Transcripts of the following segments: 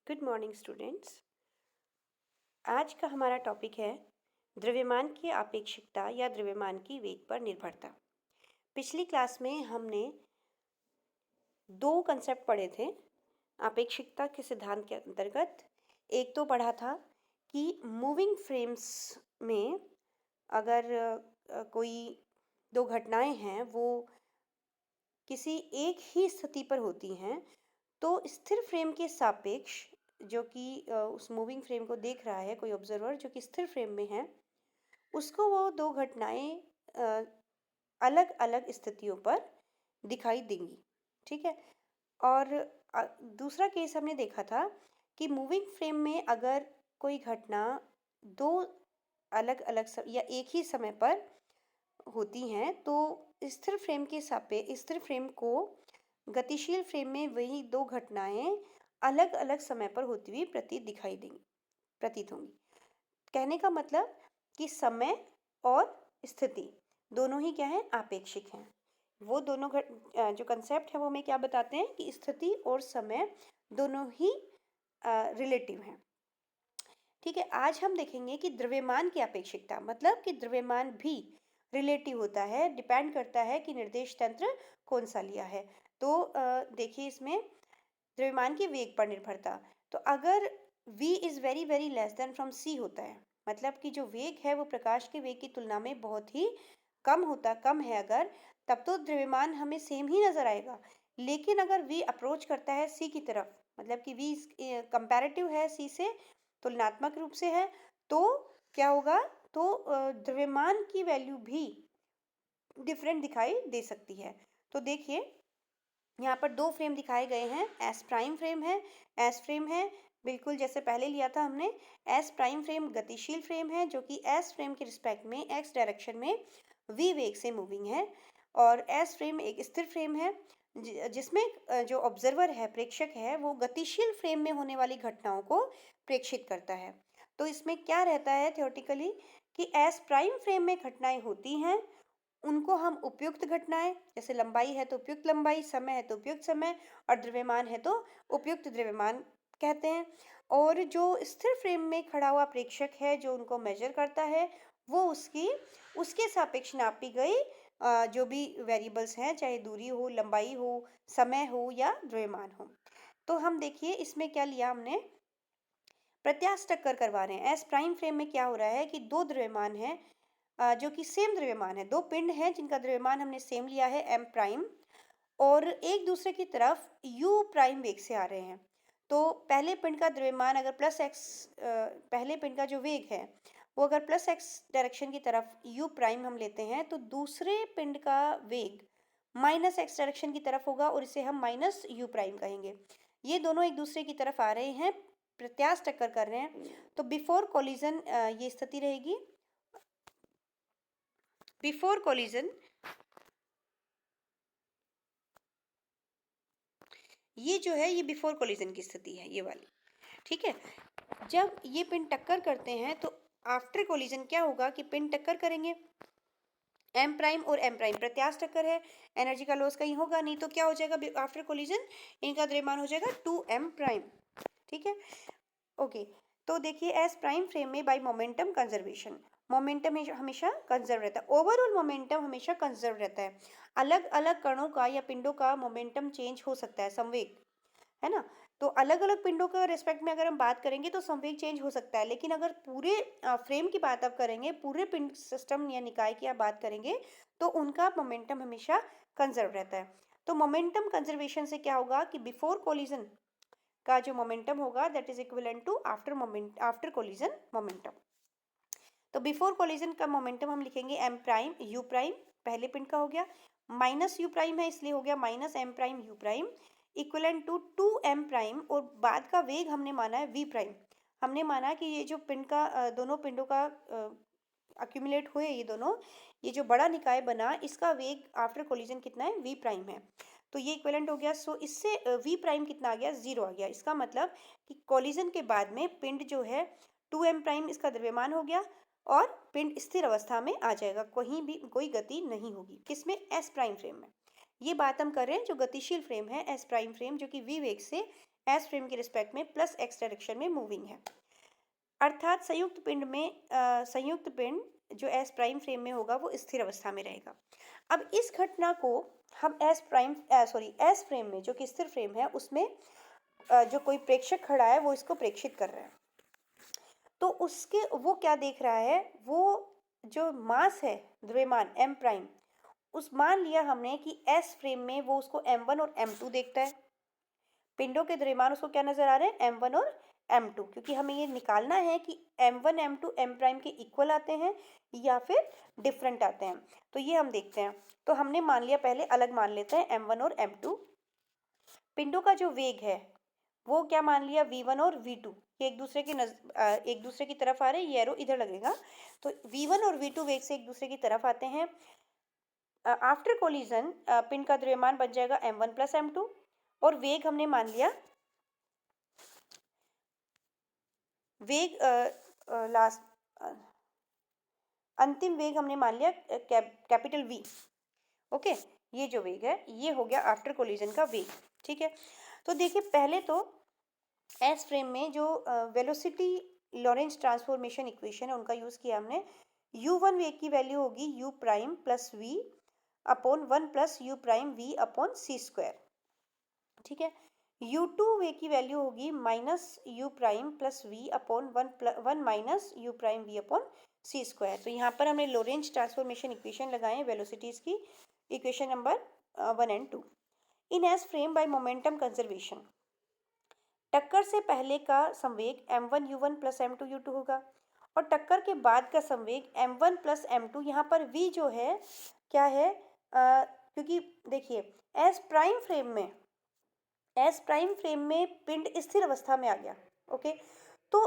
Good morning students. आज का हमारा टॉपिक है द्रव्यमान की आपेक्षिकता या द्रव्यमान की वेग पर निर्भरता। पिछली क्लास में हमने दो कंसेप्ट पढ़े थे आपेक्षिकता के सिद्धांत के अंतर्गत। एक तो पढ़ा था कि मूविंग फ्रेम्स में अगर कोई दो घटनाएं हैं वो किसी एक ही स्थिति पर होती हैं तो स्थिर फ्रेम के सापेक्ष जो कि उस मूविंग फ्रेम को देख रहा है कोई ऑब्जर्वर जो कि स्थिर फ्रेम में है, उसको वो दो घटनाएं अलग अलग स्थितियों पर दिखाई देंगी। ठीक है। और दूसरा केस हमने देखा था कि मूविंग फ्रेम में अगर कोई घटना दो अलग अलग या एक ही समय पर होती हैं तो स्थिर फ्रेम के सापेक्ष स्थिर फ्रेम को गतिशील फ्रेम में वही दो घटनाएं अलग अलग समय पर होती हुई प्रतीत होंगी। कहने का मतलब कि समय और स्थिति दोनों ही क्या है, आपेक्षिक हैं। वो दोनों जो कंसेप्ट है वो हमें क्या बताते हैं कि स्थिति और समय दोनों ही रिलेटिव हैं। ठीक है। आज हम देखेंगे कि द्रव्यमान की आपेक्षिकता मतलब कि द्रव्यमान भी रिलेटिव होता है, डिपेंड करता है कि निर्देश तंत्र कौन सा लिया है। तो देखिए इसमें द्रव्यमान की वेग पर निर्भरता। तो अगर v is very very less than from c होता है, मतलब कि जो वेग है वो प्रकाश के वेग की तुलना में बहुत ही कम है अगर, तब तो द्रव्यमान हमें सेम ही नजर आएगा। लेकिन अगर v अप्रोच करता है c की तरफ, मतलब कि v कंपैरेटिव है c से, तुलनात्मक रूप से है, तो क्या होगा, तो द्रव्यमान की वैल्यू भी डिफरेंट दिखाई दे सकती है। तो देखिए यहाँ पर दो फ्रेम दिखाए गए हैं। एस प्राइम फ्रेम है, एस फ्रेम है, बिल्कुल जैसे पहले लिया था हमने। एस प्राइम फ्रेम गतिशील फ्रेम है जो कि एस फ्रेम के रिस्पेक्ट में एक्स डायरेक्शन में वी वेग से मूविंग है। और एस फ्रेम एक स्थिर फ्रेम है जिसमें जो ऑब्जर्वर है, प्रेक्षक है, वो गतिशील फ्रेम में होने वाली घटनाओं को प्रेक्षित करता है। तो इसमें क्या रहता है थियोरेटिकली कि एस प्राइम फ्रेम में घटनाएं होती हैं, उनको हम उपयुक्त घटनाएं, जैसे लंबाई है तो उपयुक्त लंबाई, समय है तो उपयुक्त समय, और द्रव्यमान है तो उपयुक्त द्रव्यमान कहते हैं। और जो स्थिर फ्रेम में खड़ा हुआ प्रेक्षक है जो उनको मेजर करता है, वो उसके सापेक्ष नापी गई जो भी वेरिएबल्स हैं, चाहे दूरी हो, लंबाई हो, समय हो या द्रव्यमान हो। तो हम देखिए इसमें क्या लिया हमने, प्रत्यास्थ टक्कर करवा रहे हैं। एस प्राइम फ्रेम में क्या हो रहा है कि दो द्रव्यमान है जो कि सेम द्रव्यमान है, दो पिंड हैं जिनका द्रव्यमान हमने सेम लिया है एम प्राइम, और एक दूसरे की तरफ यू प्राइम वेग से आ रहे हैं। तो पहले पिंड का द्रव्यमान अगर प्लस एक्स, पहले पिंड का जो वेग है वो अगर प्लस एक्स डायरेक्शन की तरफ यू प्राइम हम लेते हैं, तो दूसरे पिंड का वेग माइनस एक्स डायरेक्शन की तरफ होगा और इसे हम माइनस यू प्राइम कहेंगे। ये दोनों एक दूसरे की तरफ आ रहे हैं, प्रत्यास्थ टक्कर कर रहे हैं। तो बिफोर कोलिजन ये स्थिति रहेगी। बिफोर कोलिजन ये जो है ये बिफोर कोलिजन की स्थिति है, ये वाली। ठीक है। जब ये पिंड टक्कर करते हैं तो आफ्टर कोलिजन क्या होगा कि पिंड टक्कर करेंगे, एम प्राइम और एम प्राइम प्रत्यास्थ टक्कर है, एनर्जी का लॉस कहीं होगा नहीं, तो क्या हो जाएगा आफ्टर कोलिजन, इनका द्रव्यमान हो जाएगा 2m प्राइम। ठीक है। ओके। तो देखिए एस प्राइम फ्रेम में बाय मोमेंटम कंजर्वेशन, मोमेंटम हमेशा कंजर्व रहता है, ओवरऑल मोमेंटम हमेशा कंजर्व रहता है। अलग अलग कणों का या पिंडों का मोमेंटम चेंज हो सकता है, संवेग है ना। तो अलग अलग पिंडों के रेस्पेक्ट में अगर हम बात करेंगे तो संवेग चेंज हो सकता है, लेकिन अगर पूरे फ्रेम की बात आप करेंगे, पूरे पिंड सिस्टम या निकाय की आप बात करेंगे, तो उनका मोमेंटम हमेशा कंजर्व रहता है। तो मोमेंटम कंजर्वेशन से क्या होगा कि बिफोर कोलिजन का जो मोमेंटम होगा that is equivalent to after collision momentum. तो बिफोर कोलिजन का मोमेंटम हम लिखेंगे एम प्राइम यू प्राइम, पहले पिंड का हो गया, माइनस यू प्राइम है इसलिए हो गया minus m prime u prime, equivalent to 2m prime, और बाद का वेग हमने माना है v प्राइम। हमने माना कि ये जो पिंड का दोनों पिंडों का अक्यूमुलेट हुए, ये जो बड़ा निकाय बना, इसका वेग आफ्टर कोलिजन कितना है, v प्राइम है। तो ये इक्विवेलेंट हो गया। सो इससे v प्राइम कितना आ गया, 0 आ गया। इसका मतलब कि कोलिजन के बाद में पिंड जो है 2m प्राइम इसका द्रव्यमान हो गया और पिंड स्थिर अवस्था में आ जाएगा, कहीं भी कोई गति नहीं होगी। किसमें, एस प्राइम फ्रेम में। ये बात हम कर रहे हैं जो गतिशील फ्रेम है एस प्राइम फ्रेम, जो कि v वेग से एस फ्रेम के रिस्पेक्ट में प्लस एक्स डायरेक्शन में मूविंग है। अर्थात संयुक्त पिंड जो एस प्राइम फ्रेम में होगा वो स्थिर अवस्था में रहेगा। अब इस घटना को हम एस फ्रेम में, जो कि स्थिर फ्रेम है, उसमें जो कोई प्रेक्षक खड़ा है वो इसको प्रेक्षित कर रहा है। तो उसके वो क्या देख रहा है, वो जो मास है द्रव्यमान एम प्राइम, उस मान लिया हमने कि एस फ्रेम में वो उसको m1 और m2 देखता है। पिंडों के द्रव्यमान उसको क्या नजर आ रहे हैं, m1 और m2, क्योंकि हमें ये निकालना है कि m1 m2 m प्राइम के इक्वल आते हैं या फिर डिफरेंट आते हैं। तो ये हम देखते हैं। तो हमने मान लिया, पहले अलग मान लेते हैं m1 और m2। पिंडों का जो वेग है वो क्या मान लिया, v1 और v2, ये एक दूसरे की तरफ आ रहे हैं, ये एरो इधर लगेगा। तो v1 और v2 वेग से एक दूसरे की तरफ आते हैं। आफ्टर कोलिजन पिंड का द्रव्यमान बन जाएगा m1 प्लस m2, और वेग हमने मान लिया, वेग अंतिम वेग हमने मान लिया कैपिटल V। ओके, ये जो वेग है ये हो गया आफ्टर कोलिजन का वेग। ठीक है, तो देखिए पहले तो एस फ्रेम में जो वेलोसिटी लॉरेंज ट्रांसफॉर्मेशन इक्वेशन है उनका यूज किया हमने। u1 वेग की वैल्यू होगी u prime plus v upon 1 plus u prime v upon c square. ठीक है, u2 वेग की वैल्यू होगी minus u prime plus v upon 1 minus u prime v upon c square. तो यहाँ पर हमने लॉरेंज ट्रांसफॉर्मेशन इक्वेशन लगाए हैं वेलोसिटीज की, equation number 1 and 2। In S frame by momentum conservation, टक्कर से पहले का संवेग m1 u1 plus m2 u2 होगा, और टक्कर के बाद का संवेग m1 प्लस m2। यहाँ पर v जो है क्या है, क्योंकि देखिए एस प्राइम फ्रेम में पिंड स्थिर अवस्था में आ गया। ओके, तो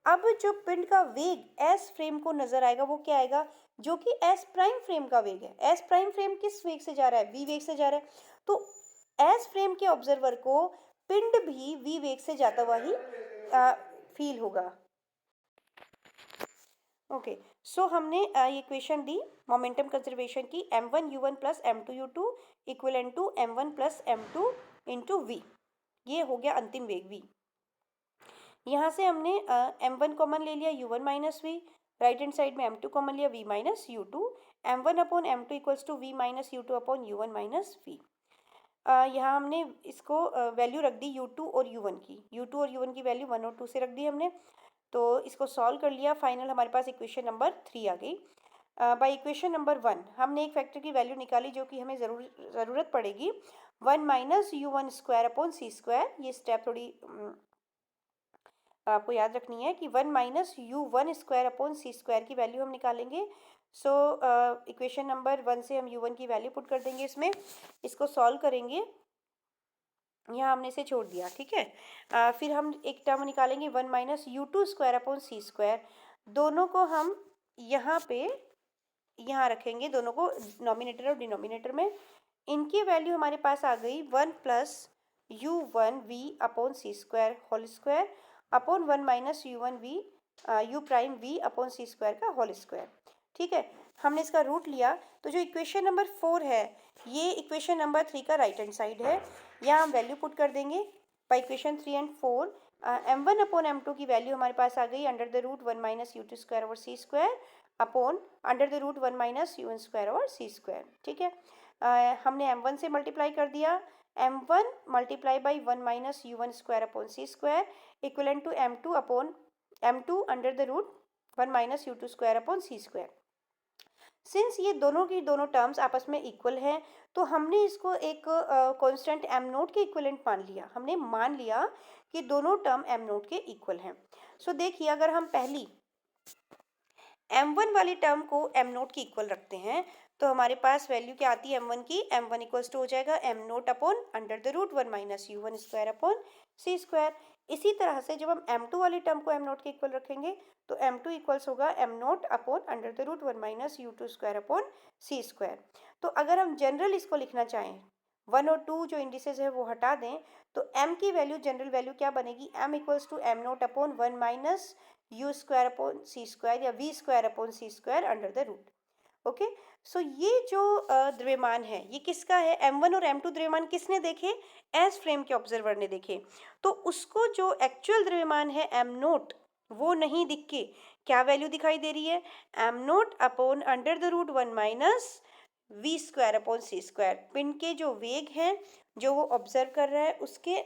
अब जो पिंड का वेग एस फ्रेम को नजर आएगा वो क्या आएगा, जो कि एस प्राइम फ्रेम का वेग है। एस प्राइम फ्रेम किस वेग से जा रहा है, वी वेग से जा रहा है। तो एस फ्रेम के ऑब्जर्वर को पिंड भी वी वेग से जाता हुआ ही फील होगा। ओके, सो हमने ये इक्वेशन दी मोमेंटम कंजर्वेशन की, m1 u1 plus m2 u2 equivalent to m1 plus m2 into v. ये हो गया अंतिम वेग v। यहाँ से हमने m1 कॉमन ले लिया, u1 minus v, right hand side में m2 कॉमन लिया, v minus u2, m1 upon m2 equals to v minus u2 upon u1 minus v। यहाँ हमने इसको वैल्यू रख दी u2 और u1 की वैल्यू 1 और 2 से रख दी हमने। तो इसको सॉल्व कर लिया, फाइनल हमारे पास इक्वेशन नंबर 3 आ गई। बाय इक्वेशन नंबर 1 हमने एक फैक्टर की वैल्यू निकाली जो कि हमें ज़रूरत पड़ेगी, 1 minus u1 square upon c square. ये स्टेप थोड़ी आपको याद रखनी है कि 1 minus u1 square upon c square की वैल्यू हम निकालेंगे। सो इक्वेशन नंबर 1 से हम u1 की वैल्यू पुट कर देंगे इसमें, इसको सॉल्व करेंगे। यहाँ हमने इसे छोड़ दिया। ठीक है, फिर हम एक टर्म निकालेंगे 1 minus u2 square upon c square. दोनों को हम यहाँ रखेंगे, दोनों को नॉमिनेटर और डिनोमिनेटर में। इनकी वैल्यू हमारे पास आ गई 1 plus u1 v upon c square whole square upon 1 minus u prime v upon c square का होल स्क्वायर। ठीक है, हमने इसका रूट लिया। तो जो इक्वेशन नंबर 4 है ये इक्वेशन नंबर 3 का राइट हैंड साइड है, यहाँ हम वैल्यू पुट कर देंगे by equation 3 and 4। m1 upon m2 की वैल्यू हमारे पास आ गई under the root 1 minus u2 square over c square upon under the root 1 minus u1 square over c square. ठीक है, हमने m1 से मल्टीप्लाई कर दिया, m1 multiply by 1 minus u1 square upon c square equivalent to m2 upon m2 under the root 1 minus u2 square upon c square. Since ये दोनों की दोनों टर्म्स आपस में इक्वल हैं तो हमने इसको एक कांस्टेंट एम नोट के इक्वलेंट मान लिया कि दोनों टर्म एम नोट के इक्वल हैं। सो देखिए, अगर हम पहली m1 वाली टर्म को m नोट की इक्वल रखते हैं तो हमारे पास वैल्यू क्या आती है m1 की, m1 इक्वल्स टू हो जाएगा m note upon under the root 1 minus u1 square upon c square. इसी तरह से जब हम m2 वाली टर्म को m नोट के इक्वल रखेंगे तो m2 इक्वल्स होगा m note upon under the root 1 minus u2 square upon c square. तो अगर हम जनरल इसको लिखना चाहें, 1 और 2 जो इंडिसेस है वो हटा दें तो m की वैल्यू, जनरल वैल्यू क्या बनेगी, m equals to m note upon 1 minus u square upon c square या v square upon c square under the root. Okay. So ये जो द्रव्यमान है ये किसका है, m1 और m2 द्रव्यमान किसने देखे, एस फ्रेम के ऑब्जर्वर ने देखे। तो उसको जो एक्चुअल द्रव्यमान है m नोट वो नहीं दिख के क्या वैल्यू दिखाई दे रही है, m note upon under the root 1 minus v square upon c square. पिंड के जो वेग हैं जो वो ऑब्जर्व कर रहा है उसके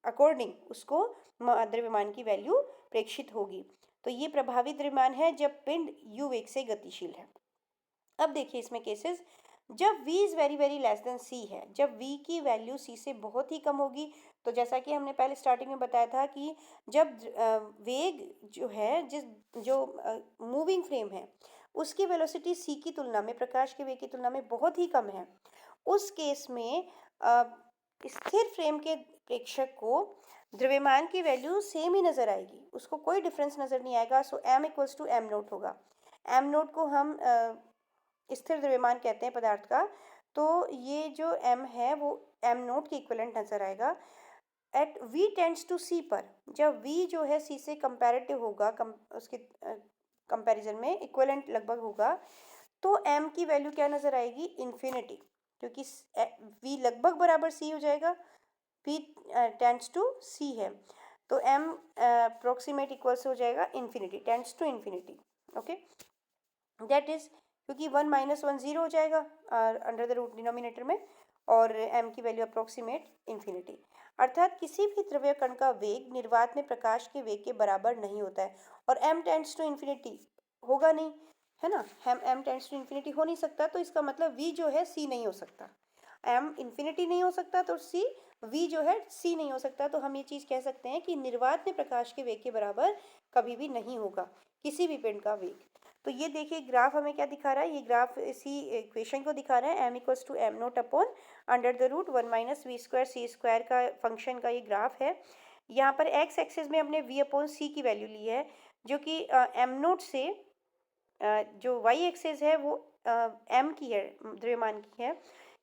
अकॉर्डिंग उसको द्रव्यमान की वैल्यू प्रेक्षित होगी। तो ये प्रभावी द्रव्यमान है जब पिंड u वेग से गतिशील है। अब देखिए इसमें केसेस, जब v is very very less than c है, जब v की वैल्यू c से बहुत ही कम होगी, तो जैसा कि हमने पहले स्टार्टिंग में बताया था कि जब वेग जो है जिस जो मूविंग फ्रेम है उसकी वेलोसिटी c की तुलना में, प्रकाश के वेग की तुलना में बहुत ही कम है, उस केस में स्थिर फ्रेम के प्रेक्षक को द्रव्यमान की वैल्यू सेम ही नज़र आएगी, उसको कोई डिफरेंस नज़र नहीं आएगा। So m equals to m nought होगा। m नोट को हम स्थिर द्रव्यमान कहते हैं पदार्थ का, तो ये जो m है वो m नोट के इक्विवेलेंट नज़र आएगा। At v tends to c पर, जब v जो है c से कंपैरेटिव होगा, उसके कंपैरिजन में इक्विवेलेंट लगभग होगा, तो m की वैल्यू क्या नज़र आएगी, इन्फिनिटी, क्योंकि v लगभग बराबर c हो जाएगा, v टेंड्स टू c है, तो m अप्रोक्सीमेट इक्वल्स हो जाएगा infinity, tends to infinity. Okay, that is क्योंकि 1 माइनस 1 0 हो जाएगा अंडर द रूट डिनोमिनेटर में, और m की वैल्यू अप्रोक्सीमेट इन्फिनिटी। अर्थात किसी भी द्रव्य कण का वेग निर्वात में प्रकाश के वेग के बराबर नहीं होता है, और m टेंड्स टू इन्फिनिटी होगा नहीं, है ना, हम m टेंड्स टू इन्फिनिटी हो नहीं सकता, तो इसका मतलब v जो है c नहीं हो सकता, m इन्फिनिटी नहीं हो सकता तो c, v जो है c नहीं हो सकता, तो हम ये चीज़ कह सकते हैं कि निर्वात में प्रकाश के वेग के बराबर कभी भी नहीं होगा किसी भी पिंड का वेग। तो ये देखिए ग्राफ हमें क्या दिखा रहा है, ये ग्राफ इसी इक्वेशन को दिखा रहा है, m equals to m note upon under the root 1 minus v square c square का फंक्शन का ये ग्राफ है। यहाँ पर x एक्सिस में हमने v अपॉन सी की वैल्यू ली है, जो कि m नोट से जो y एक्सिस है वो m की है, द्रव्यमान की है।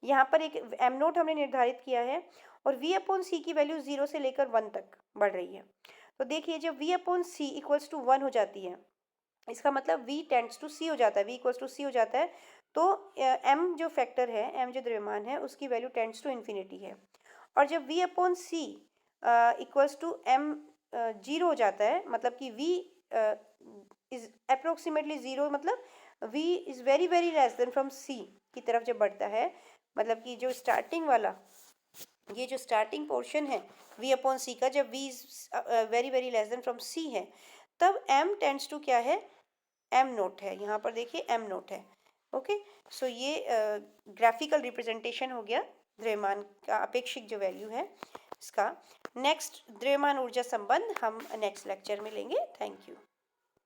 यहाँ पर एक m नोट हमने निर्धारित किया है, और v अपॉन सी की वैल्यू 0 से लेकर 1 तक बढ़ रही है। तो देखिए जब v upon c equals to 1 हो जाती है, इसका मतलब v टेंड्स टू c हो जाता है, v इक्वल्स टू c हो जाता है, तो m जो फैक्टर है, m जो द्रव्यमान है उसकी वैल्यू टेंड्स टू इन्फिनिटी है। और जब v upon c equals to m 0 हो जाता है, मतलब कि v इज अप्रोक्सीमेटली 0, मतलब v is very very less than from c की तरफ जब बढ़ता है, मतलब कि जो स्टार्टिंग वाला ये जो स्टार्टिंग पोर्शन है v अपॉन सी का, जब v is very very less than from c है, तब m टेंड्स टू क्या है, m नोट है, यहाँ पर देखिए m नोट है। ओके, सो ये ग्राफिकल रिप्रेजेंटेशन हो गया द्रव्यमान का अपेक्षिक जो वैल्यू है इसका। नेक्स्ट द्रव्यमान ऊर्जा संबंध हम नेक्स्ट लेक्चर में लेंगे। Thank you.